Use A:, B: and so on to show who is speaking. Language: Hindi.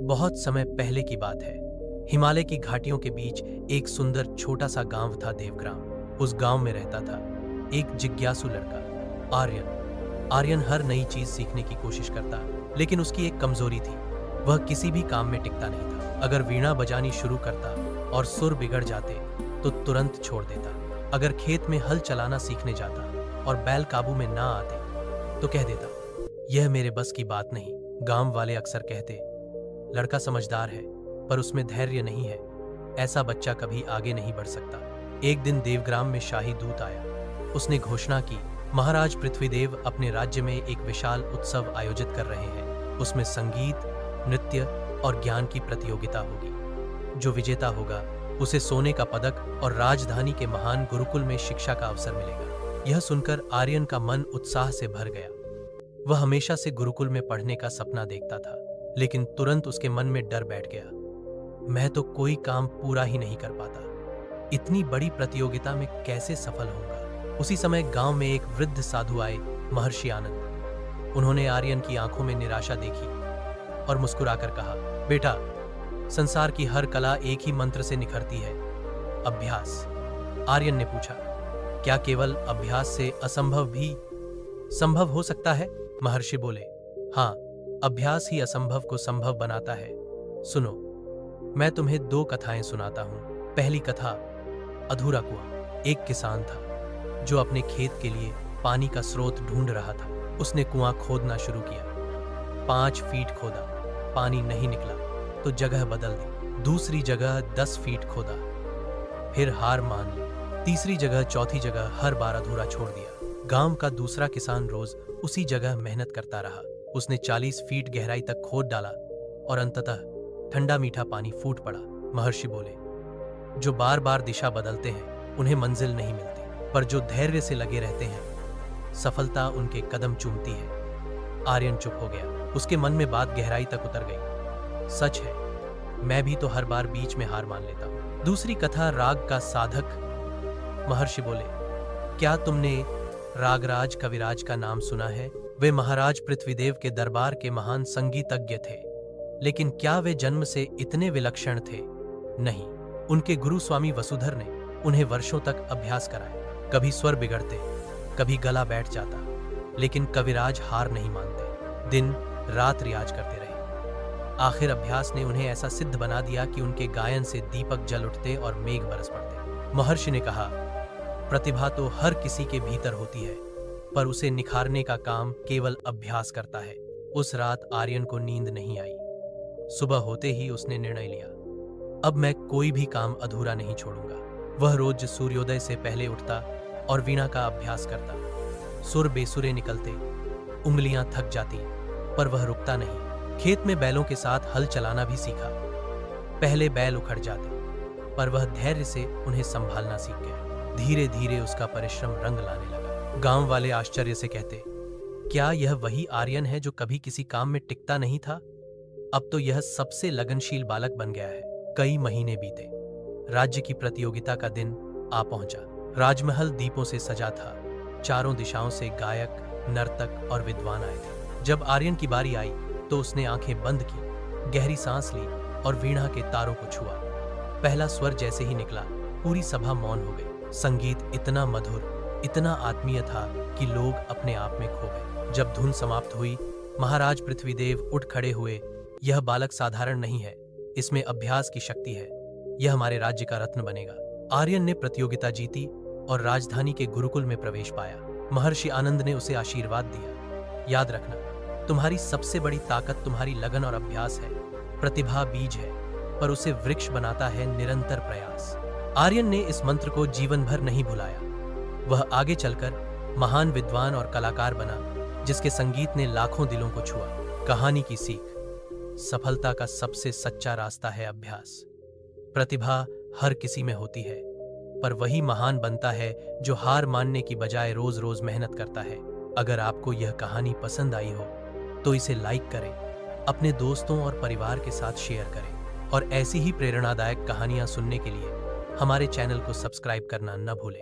A: बहुत समय पहले की बात है। हिमालय की घाटियों के बीच एक सुंदर छोटा सा गांव था, देवग्राम। उस गांव में रहता था एक जिज्ञासु लड़का, आर्यन। आर्यन हर नई चीज सीखने की कोशिश करता, लेकिन उसकी एक कमजोरी थी। वह किसी भी काम में टिकता नहीं था। अगर वीणा बजानी शुरू करता और सुर बिगड़ जाते तो तुरंत छोड़ देता। अगर खेत में हल चलाना सीखने जाता और बैल काबू में ना आते तो कह देता, यह मेरे बस की बात नहीं। गांव वाले अक्सर कहते, लड़का समझदार है पर उसमें धैर्य नहीं है, ऐसा बच्चा कभी आगे नहीं बढ़ सकता। एक दिन देवग्राम में शाही दूत आया। उसने घोषणा की, महाराज पृथ्वीदेव अपने राज्य में एक विशाल उत्सव आयोजित कर रहे हैं। उसमें संगीत, नृत्य और ज्ञान की प्रतियोगिता होगी। जो विजेता होगा उसे सोने का पदक और राजधानी के महान गुरुकुल में शिक्षा का अवसर मिलेगा। यह सुनकर आर्यन का मन उत्साह से भर गया। वह हमेशा से गुरुकुल में पढ़ने का सपना देखता था, लेकिन तुरंत उसके मन में डर बैठ गया। मैं तो कोई काम पूरा ही नहीं कर पाता, इतनी बड़ी प्रतियोगिता में कैसे सफल होऊंगा। उसी समय गांव में एक वृद्ध साधु आए, महर्षि आनंद। उन्होंने आर्यन की आंखों में निराशा देखी और मुस्कुराकर कहा, बेटा, संसार की हर कला एक ही मंत्र से निखरती है, अभ्यास। आर्यन ने पूछा, क्या केवल अभ्यास से असंभव भी संभव हो सकता है? महर्षि बोले, हाँ, अभ्यास ही असंभव को संभव बनाता है। सुनो, मैं तुम्हें 2 कथाएं सुनाता हूं। पहली कथा, अधूरा कुआं। एक किसान था जो अपने खेत के लिए पानी का स्रोत ढूंढ रहा था। उसने कुआं खोदना शुरू किया। 5 फीट खोदा, पानी नहीं निकला तो जगह बदल दी। दूसरी जगह 10 फीट खोदा, फिर हार मान ली। तीसरी जगह, चौथी जगह हर बार अधूरा छोड़ दिया। गांव का दूसरा किसान रोज उसी जगह मेहनत करता रहा। उसने 40 फीट गहराई तक खोद डाला और अंततः ठंडा मीठा पानी फूट पड़ा। महर्षि बोले, जो बार बार दिशा बदलते हैं उन्हें मंजिल नहीं मिलती, पर जो धैर्य से लगे रहते हैं सफलता उनके कदम चूमती है। आर्यन चुप हो गया। उसके मन में बात गहराई तक उतर गई। सच है, मैं भी तो हर बार बीच में हार मान लेता हूं। दूसरी कथा, राग का साधक। महर्षि बोले, क्या तुमने रागराज कविराज का नाम सुना है? वे महाराज पृथ्वीदेव के दरबार के महान संगीतज्ञ थे, लेकिन क्या वे जन्म से इतने विलक्षण थे? नहीं। उनके गुरु स्वामी वसुधर ने उन्हें वर्षों तक अभ्यास कराया। कभी स्वर बिगड़ते, कभी गला बैठ जाता, लेकिन कविराज हार नहीं मानते। दिन रात रियाज करते रहे। आखिर अभ्यास ने उन्हें ऐसा सिद्ध बना दिया कि उनके गायन से दीपक जल उठते और मेघ बरस पड़ते। महर्षि ने कहा, प्रतिभा तो हर किसी के भीतर होती है, पर उसे निखारने का काम केवल अभ्यास करता है। उस रात आर्यन को नींद नहीं आई। सुबह होते ही उसने निर्णय लिया, अब मैं कोई भी काम अधूरा नहीं छोड़ूंगा। वह रोज सूर्योदय से पहले उठता और वीणा का अभ्यास करता। सुर बेसुरे निकलते, उंगलियां थक जाती, पर वह रुकता नहीं। खेत में बैलों के साथ हल चलाना भी सीखा। पहले बैल उखड़ जाते, पर वह धैर्य से उन्हें संभालना सीख गया। धीरे धीरे उसका परिश्रम रंग लाने लगा। गांव वाले आश्चर्य से कहते, क्या यह वही आर्यन है जो कभी किसी काम में टिकता नहीं था? अब तो यह सबसे लगनशील बालक बन गया है। कई महीने बीते। राज्य की प्रतियोगिता का दिन आ पहुंचा। राजमहल दीपों से सजा था। चारों दिशाओं से गायक, नर्तक और विद्वान आए थे। जब आर्यन की बारी आई तो उसने आंखें बंद की, गहरी सांस ली और वीणा के तारों को छुआ। पहला स्वर जैसे ही निकला, पूरी सभा मौन हो गई। संगीत इतना मधुर, इतना आत्मीय था कि लोग अपने आप में खो गए। जब धुन समाप्त हुई, महाराज पृथ्वीदेव उठ खड़े हुए। यह बालक साधारण नहीं है, इसमें अभ्यास की शक्ति है। यह हमारे राज्य का रत्न बनेगा। आर्यन ने प्रतियोगिता जीती और राजधानी के गुरुकुल में प्रवेश पाया। महर्षि आनंद ने उसे आशीर्वाद दिया, याद रखना, तुम्हारी सबसे बड़ी ताकत तुम्हारी लगन और अभ्यास है। प्रतिभा बीज है, पर उसे वृक्ष बनाता है निरंतर प्रयास। आर्यन ने इस मंत्र को जीवन भर नहीं भुलाया। वह आगे चलकर महान विद्वान और कलाकार बना, जिसके संगीत ने लाखों दिलों को छुआ। कहानी की सीख, सफलता का सबसे सच्चा रास्ता है अभ्यास। प्रतिभा हर किसी में होती है, पर वही महान बनता है जो हार मानने की बजाय रोज रोज मेहनत करता है। अगर आपको यह कहानी पसंद आई हो तो इसे लाइक करें, अपने दोस्तों और परिवार के साथ शेयर करें और ऐसी ही प्रेरणादायक कहानियां सुनने के लिए हमारे चैनल को सब्सक्राइब करना न भूलें।